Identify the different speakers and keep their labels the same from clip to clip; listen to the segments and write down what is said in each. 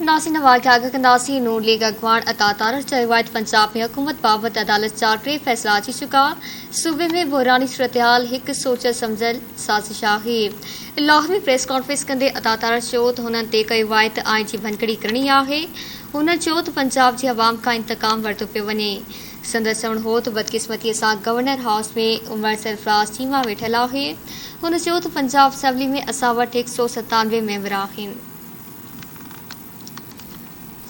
Speaker 1: नासिन नवाल के आगे कंदासी नून लीग अगवान अतातार चरवायत पंजाब में हुकूमत बाबत अदालत चार्टरी फैसला अची चुका। सूबे में बुरानी सूरत-हाल हिक सोचल समझल साजिश आहे। लाहौर में प्रेस कॉन्फ्रेंस कंदे अतातार चयो त हुननि ते कवायत आइन जी भनकड़ी करणी आहे। हुन चयो त पंजाब जी अवाम खां इंतकाम वरितो पियो वञे। संदसि चवणु हो त बदकिस्मतीअ सां गवर्नर हाउस में उमर सरफराज चीमा वेठल आहे। हुन चयो त पंजाब असेंबली में असां वटि 197 मेंबर आहिनि।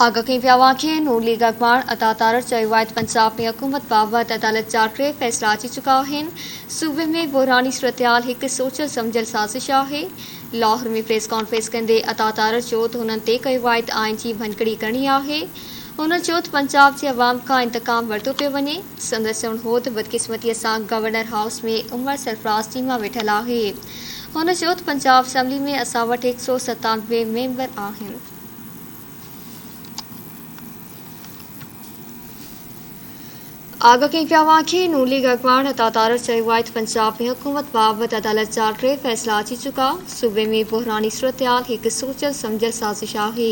Speaker 1: आगाही व्यावाखे नून लीग अगवान अतातार चरवायत पंजाब में हुकूमत बाबत अदालत चार्टरे फैसला अची चुका आहिनि। सूबे में बुरानी सूरत-हाल हिक सोचल समझल साजिश आहे। लाहौर में प्रेस कॉन्फ्रेंस कंदे अतातार चयो त हुननि ते कवायत आइन जी भनकड़ी करणी आहे। हुन चयो त पंजाब जी अवाम खां इंतकाम वरितो पियो वञे। संदसि चवणु हो त बदकिस्मतीअ सां गवर्नर हाउस में उमर सरफराज चीमा वेठल आहे। हुन चयो त पंजाब असेंबली में असां वटि 197 मेंबर आहिनि। आगाही व्यावाखे नून लीग अगवान अतातार चरवायत पंजाब में हुकूमत बाबत अदालत चार्टरे फैसला अची चुका। सूबे में बुरानी सूरत-हाल हिक सोचल समझल साजिश आहे।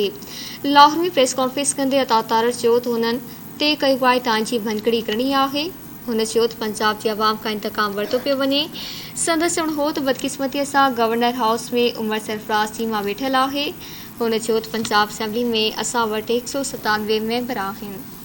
Speaker 1: लाहौर में प्रेस कॉन्फ्रेंस कंदे अतातार चयो त हुननि ते कवायत आइन जी भनकड़ी करणी आहे। हुन चयो त पंजाब जी अवाम खां इंतकाम वरितो पियो वञे। संदसि चवणु हो त बदकिस्मतीअ सां गवर्नर हाउस में उमर सरफराज चीमा वेठल आहे। हुन चयो त पंजाब असेंबली में असां वटि 197 मेंबर आहिनि।